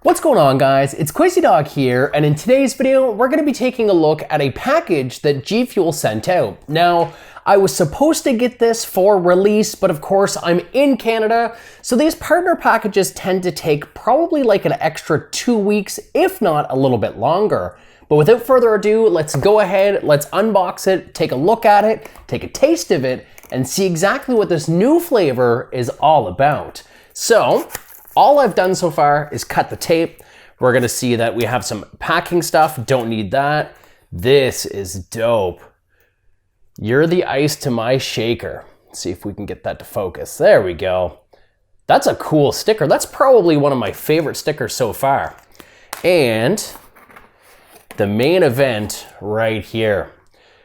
What's going on, guys? It's QuizyDog here, and in today's video, we're going to be taking a look at a package that Gfuel sent out. Now, I was supposed to get this for release, but of course I'm in Canada, so these partner packages tend to take probably like an extra 2 weeks, if not a little bit longer. But without further ado, let's go ahead, let's unbox it, take a look at it, take a taste of it, and see exactly what this new flavor is all about. So, all I've done so far is cut the tape. We're gonna see that we have some packing stuff, don't need that. This is dope. You're the ice to my shaker. Let's see if we can get that to focus. There we go. That's a cool sticker. That's probably one of my favorite stickers so far. And the main event right here.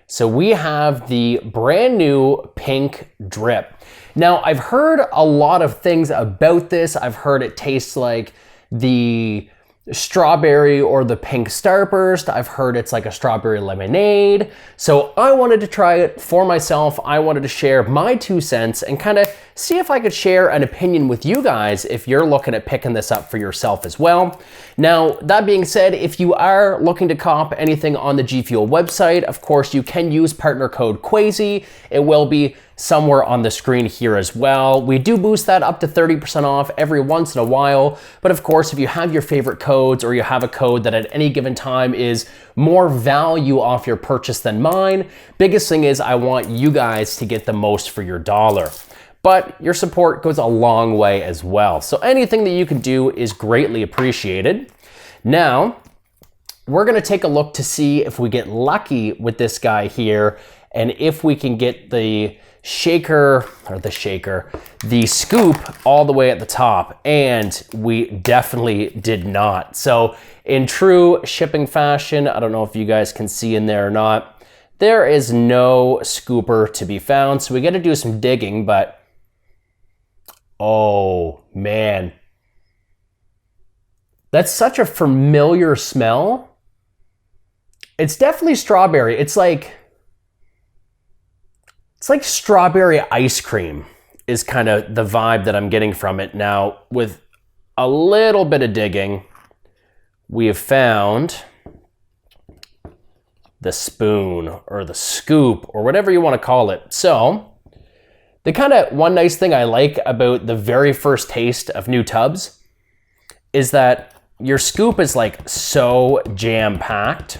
So we have the brand new pink drip. Now, I've heard a lot of things about this. I've heard it tastes like the strawberry or the pink starburst. I've heard it's like a strawberry lemonade. So I wanted to try it for myself. I wanted to share my 2 cents and kind of see if I could share an opinion with you guys if you're looking at picking this up for yourself as well. Now, that being said, if you are looking to cop anything on the Gfuel website, of course, you can use partner code QUAZY. It will be somewhere on the screen here as well. We do boost that up to 30% off every once in a while. But of course, if you have your favorite codes or you have a code that at any given time is more value off your purchase than mine, biggest thing is I want you guys to get the most for your dollar. But your support goes a long way as well. So anything that you can do is greatly appreciated. Now, we're gonna take a look to see if we get lucky with this guy here and if we can get the the scoop all the way at the top, and we definitely did not. So in true shipping fashion, I don't know if you guys can see in there or not, there is no scooper to be found. So we got to do some digging, but oh man, that's such a familiar smell. It's definitely strawberry. It's like strawberry ice cream is kind of the vibe that I'm getting from it. Now, with a little bit of digging, we have found the spoon or the scoop or whatever you want to call it. So, the kind of one nice thing I like about the very first taste of new tubs is that your scoop is like so jam-packed.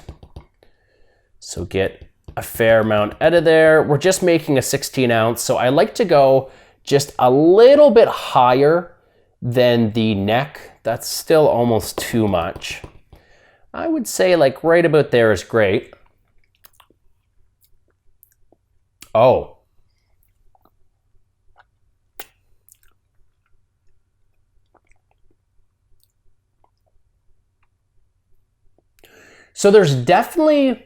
So get a fair amount out of there. We're just making a 16 ounce, so I like to go just a little bit higher than the neck. That's still almost too much. I would say like right about there is great. Oh. So there's definitely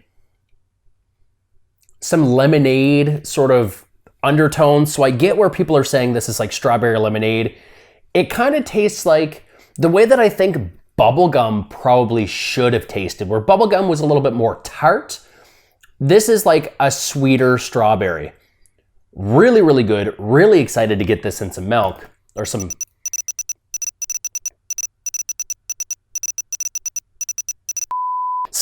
some lemonade sort of undertones. So I get where people are saying this is like strawberry lemonade. It kind of tastes like the way that I think bubblegum probably should have tasted, where bubblegum was a little bit more tart. This is like a sweeter strawberry. Really, really good. Really excited to get this in some milk or some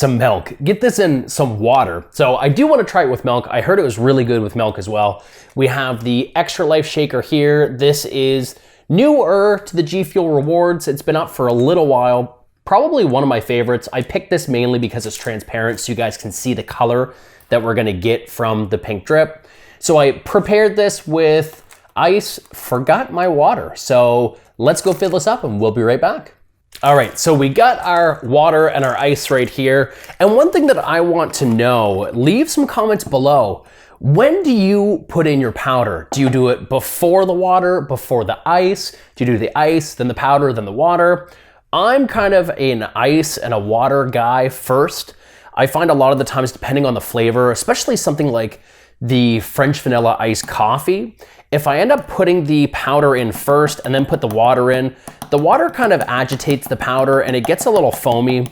milk. Get this in some water. So I do want to try it with milk. I heard it was really good with milk as well. We have the Extra Life shaker here. This is newer to the Gfuel rewards. It's been up for a little while. Probably one of my favorites. I picked this mainly because it's transparent so you guys can see the color that we're gonna get from the pink drip. So I prepared this with ice, forgot my water. So let's go fill this up and we'll be right back. All right, so we got our water and our ice right here. And one thing that I want to know, leave some comments below. When do you put in your powder? Do you do it before the water, before the ice? Do you do the ice, then the powder, then the water? I'm kind of an ice and a water guy first. I find a lot of the times, depending on the flavor, especially something like the French vanilla iced coffee, if I end up putting the powder in first and then put the water in, the water kind of agitates the powder and it gets a little foamy.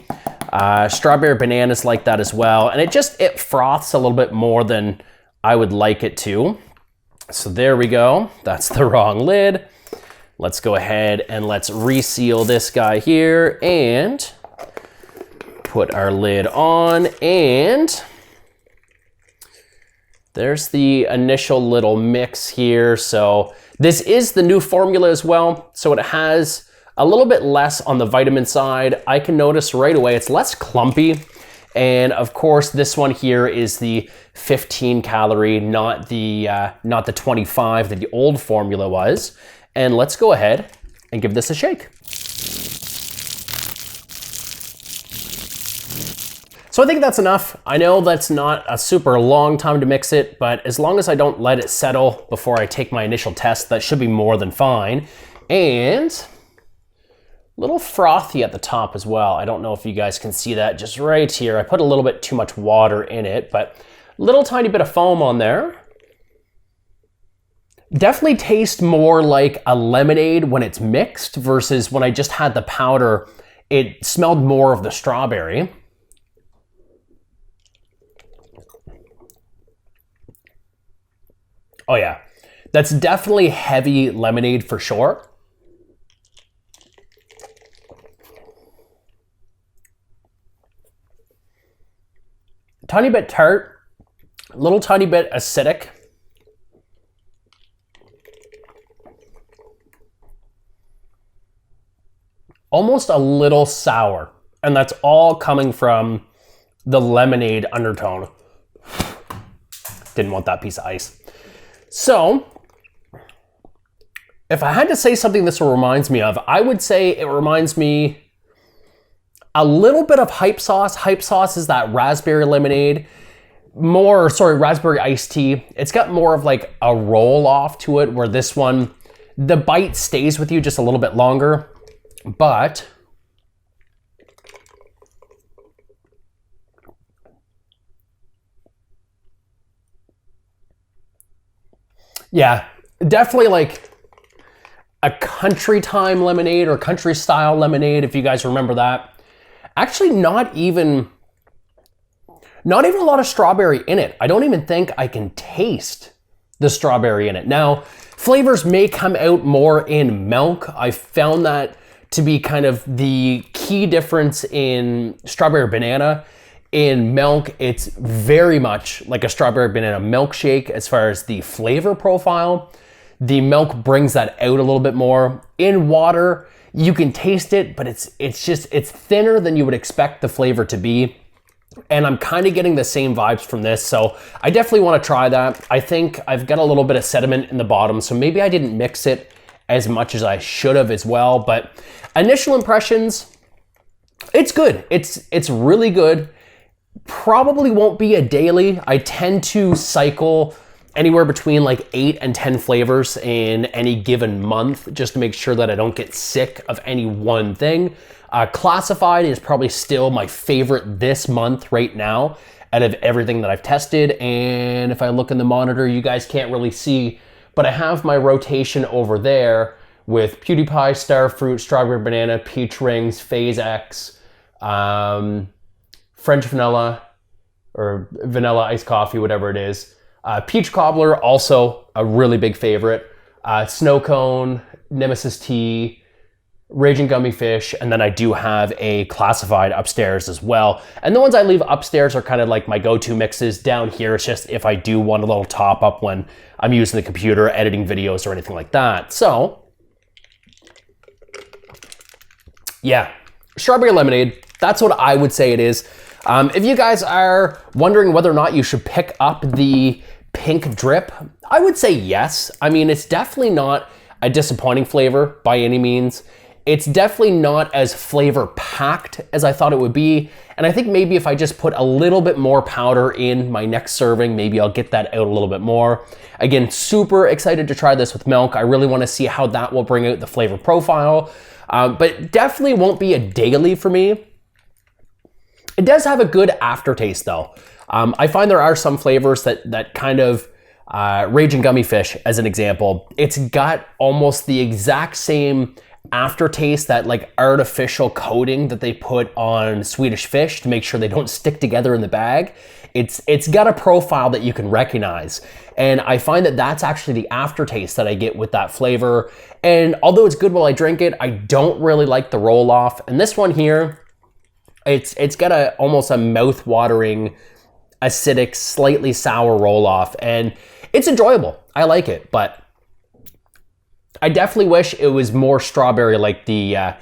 Strawberry bananas like that as well. And it froths a little bit more than I would like it to. So there we go. That's the wrong lid. Let's go ahead and let's reseal this guy here and put our lid on, and there's the initial little mix here. So this is the new formula as well. So it has a little bit less on the vitamin side. I can notice right away it's less clumpy. And of course, this one here is the 15 calorie, not the 25 that the old formula was. And let's go ahead and give this a shake. So I think that's enough. I know that's not a super long time to mix it, but as long as I don't let it settle before I take my initial test, that should be more than fine. And a little frothy at the top as well. I don't know if you guys can see that just right here. I put a little bit too much water in it, but a little tiny bit of foam on there. Definitely tastes more like a lemonade when it's mixed versus when I just had the powder. It smelled more of the strawberry. Oh yeah, that's definitely heavy lemonade for sure. Tiny bit tart, a little tiny bit acidic. Almost a little sour, and that's all coming from the lemonade undertone. Didn't want that piece of ice. So, if I had to say something this reminds me of, I would say it reminds me a little bit of Hype Sauce. Hype Sauce is that raspberry lemonade, raspberry iced tea. It's got more of like a roll off to it, where this one, the bite stays with you just a little bit longer, but yeah, definitely like a country time lemonade or country style lemonade, if you guys remember that. Actually, not even a lot of strawberry in it. I don't even think I can taste the strawberry in it. Now, flavors may come out more in milk. I found that to be kind of the key difference in strawberry banana. In milk, it's very much like a strawberry banana milkshake as far as the flavor profile. The milk brings that out a little bit more. In water, you can taste it, but it's thinner than you would expect the flavor to be. And I'm kind of getting the same vibes from this, so I definitely want to try that. I think I've got a little bit of sediment in the bottom, so maybe I didn't mix it as much as I should have as well. But initial impressions, it's good. It's really good. Probably won't be a daily. I tend to cycle anywhere between like 8 and 10 flavors in any given month, just to make sure that I don't get sick of any one thing. Classified is probably still my favorite this month right now out of everything that I've tested. And if I look in the monitor, you guys can't really see, but I have my rotation over there with PewDiePie, Starfruit, Strawberry Banana, Peach Rings, Phase X, French Vanilla, or Vanilla Iced Coffee, whatever it is. Peach Cobbler, also a really big favorite. Snow Cone, Nemesis Tea, Raging Gummy Fish, and then I do have a classified upstairs as well. And the ones I leave upstairs are kind of like my go-to mixes. Down here, it's just if I do want a little top up when I'm using the computer, editing videos or anything like that. So, yeah, strawberry lemonade, that's what I would say it is. If you guys are wondering whether or not you should pick up the pink drip, I would say yes. I mean, it's definitely not a disappointing flavor by any means. It's definitely not as flavor packed as I thought it would be. And I think maybe if I just put a little bit more powder in my next serving, maybe I'll get that out a little bit more. Again, super excited to try this with milk. I really want to see how that will bring out the flavor profile. But definitely won't be a daily for me. It does have a good aftertaste though. I find there are some flavors that kind of, Raging Gummy Fish as an example, it's got almost the exact same aftertaste, that like artificial coating that they put on Swedish fish to make sure they don't stick together in the bag. It's got a profile that you can recognize. And I find that that's actually the aftertaste that I get with that flavor. And although it's good while I drink it, I don't really like the roll off. And this one here, it's got almost a mouth-watering, acidic, slightly sour roll off, and it's enjoyable. I like it, but I definitely wish it was more strawberry like the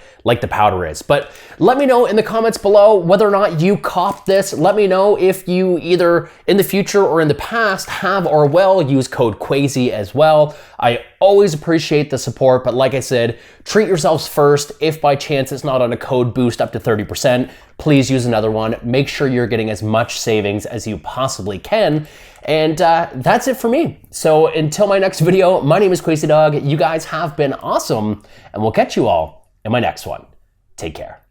powder is. But let me know in the comments below whether or not you copped this. Let me know if you either in the future or in the past have or will use code Quasi as well. I always appreciate the support, but like I said, treat yourselves first. If by chance it's not on a code boost up to 30%, please use another one. Make sure you're getting as much savings as you possibly can. And that's it for me. So until my next video, my name is Quasi Dog. You guys have been awesome, and we'll catch you all in my next one. Take care.